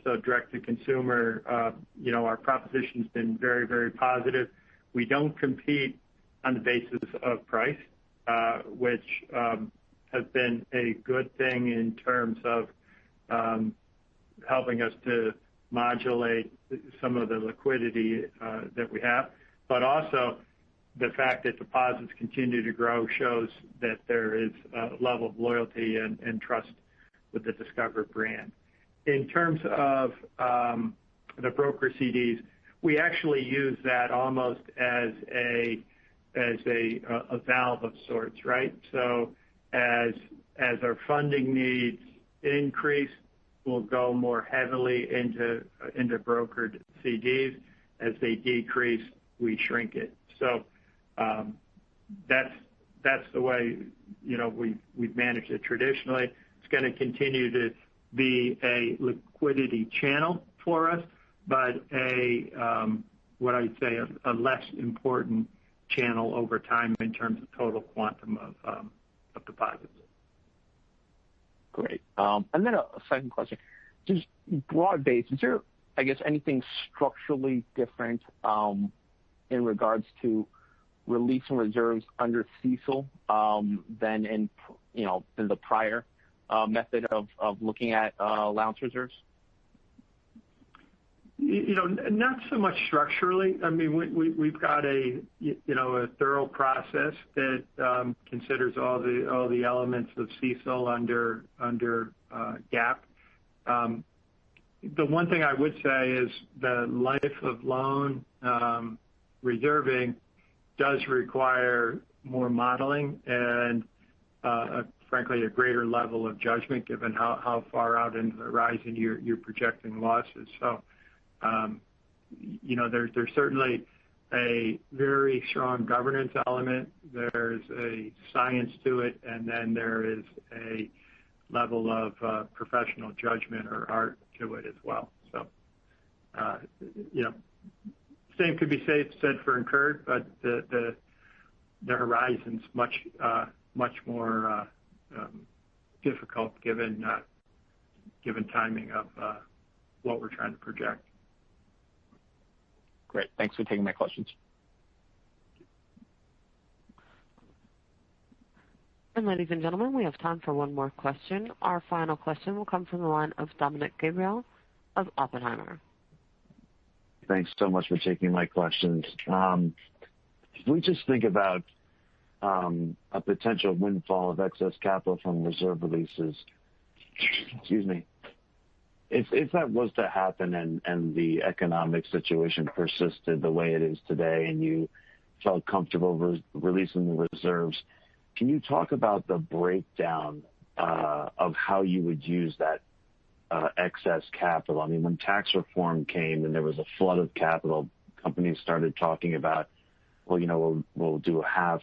So direct to consumer, our proposition's been very, very positive. We don't compete on the basis of price, which has been a good thing in terms of helping us to modulate some of the liquidity that we have. But also, the fact that deposits continue to grow shows that there is a level of loyalty and trust with the Discover brand. In terms of the broker CDs, we actually use that almost as a valve of sorts, right? So as our funding needs increase, we'll go more heavily into brokered CDs. As they decrease, we shrink it. So that's the way we've managed it traditionally. It's going to continue to be a liquidity channel for us, but what I'd say a less important channel over time in terms of total quantum of deposits. Great. And then a second question, just broad base. Is there, anything structurally different in regards to releasing reserves under CECL than in the prior method of looking at allowance reserves? Not so much structurally. I mean, we've got a thorough process that considers all the elements of CECL under GAAP. The one thing I would say is the life of loan reserving does require more modeling and frankly a greater level of judgment given how far out into the horizon you're projecting losses. So there's certainly a very strong governance element. There's a science to it, and then there is a level of professional judgment or art to it as well. So, same could be said for incurred, but the horizon's much more difficult given timing of what we're trying to project. Great. Thanks for taking my questions. And ladies and gentlemen, we have time for one more question. Our final question will come from the line of Dominick Gabriele of Oppenheimer. Thanks so much for taking my questions. If we just think about a potential windfall of excess capital from reserve releases, excuse me, if that was to happen and the economic situation persisted the way it is today and you felt comfortable releasing the reserves, can you talk about the breakdown of how you would use that excess capital? I mean, when tax reform came and there was a flood of capital, companies started talking about, well, we'll do a half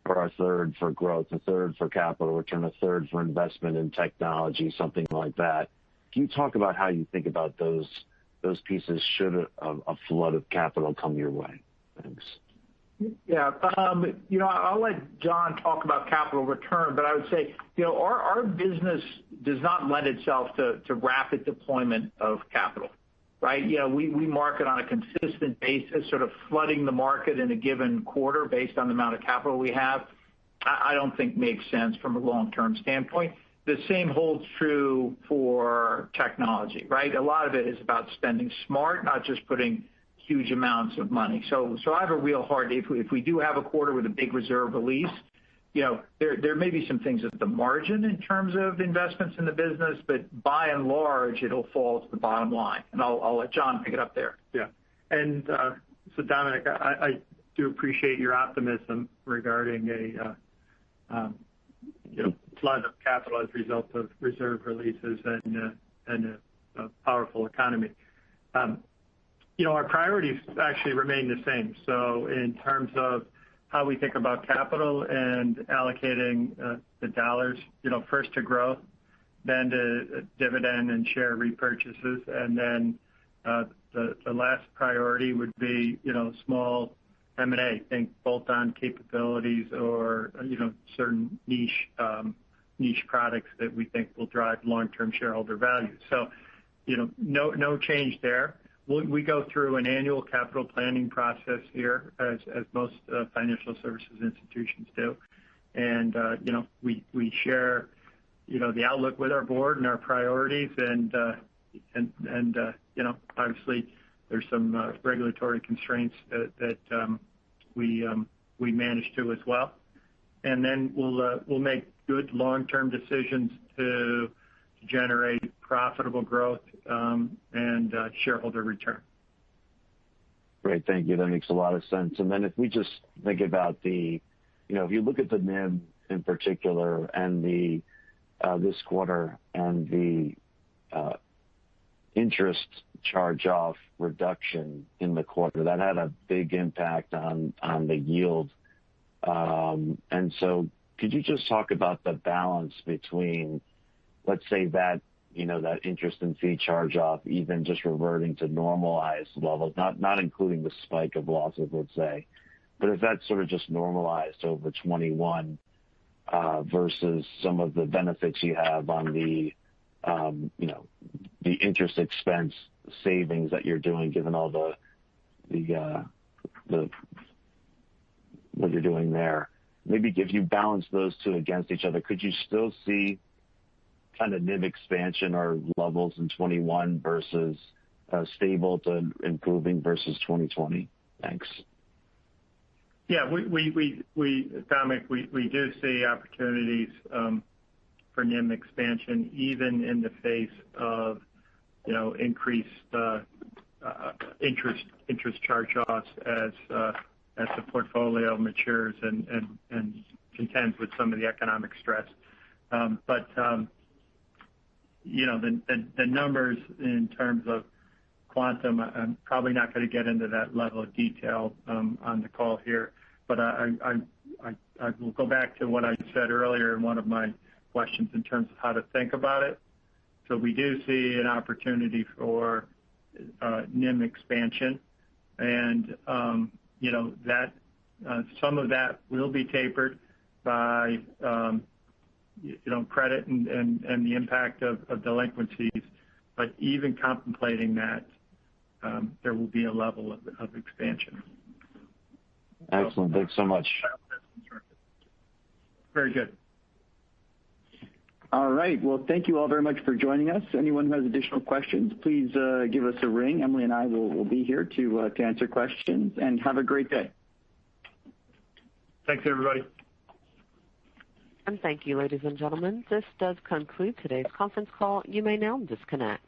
or a third for growth, a third for capital return, a third for investment in technology, something like that. Can you talk about how you think about those pieces should a flood of capital come your way? Thanks. Yeah, I'll let John talk about capital return, but I would say, our business does not lend itself to rapid deployment of capital. right? We market on a consistent basis, sort of flooding the market in a given quarter based on the amount of capital we have. I don't think makes sense from a long-term standpoint. The same holds true for technology, right? A lot of it is about spending smart, not just putting huge amounts of money. So I have a real hard, if we do have a quarter with a big reserve release, there may be some things at the margin in terms of investments in the business, but by and large, it'll fall to the bottom line. And I'll let John pick it up there. Yeah. And so Dominic, I do appreciate your optimism regarding a flood of capital as a result of reserve releases and a powerful economy. Our priorities actually remain the same. So in terms of how we think about capital and allocating the dollars, first to growth, then to dividend and share repurchases, and then the last priority would be small M&A, think bolt-on capabilities or certain niche products that we think will drive long-term shareholder value. So no change there. We go through an annual capital planning process here, as most financial services institutions do, and we share the outlook with our board and our priorities, and obviously there's some regulatory constraints that we manage to as well, and then we'll make good long-term decisions to generate profitable growth and shareholder return. Great, thank you. That makes a lot of sense. And then if we just think about if you look at the NIM in particular and this quarter and the interest charge-off reduction in the quarter, that had a big impact on the yield. And so could you just talk about the balance between, let's say, that interest and fee charge-off even just reverting to normalized levels, not including the spike of losses, let's say, but if that's sort of just normalized over 21 versus some of the benefits you have on the interest expense savings that you're doing, given all the what you're doing there. Maybe if you balance those two against each other, could you still see kind of NIM expansion or levels in 21 versus stable to improving versus 2020? Thanks. Yeah, Dominic, we do see opportunities for NIM expansion, even in the face of increased interest charge-offs as the portfolio matures and contends with some of the economic stress. But the numbers in terms of quantum, I'm probably not going to get into that level of detail on the call here. But I will go back to what I said earlier in one of my questions in terms of how to think about it. So we do see an opportunity for NIM expansion, and that some of that will be tapered by credit and the impact of delinquencies. But even contemplating that, there will be a level of expansion. Excellent. Thanks so much. Very good. All right. Well, thank you all very much for joining us. Anyone who has additional questions, please give us a ring. Emily and I will be here to answer questions, and have a great day. Thanks, everybody. And thank you, ladies and gentlemen. This does conclude today's conference call. You may now disconnect.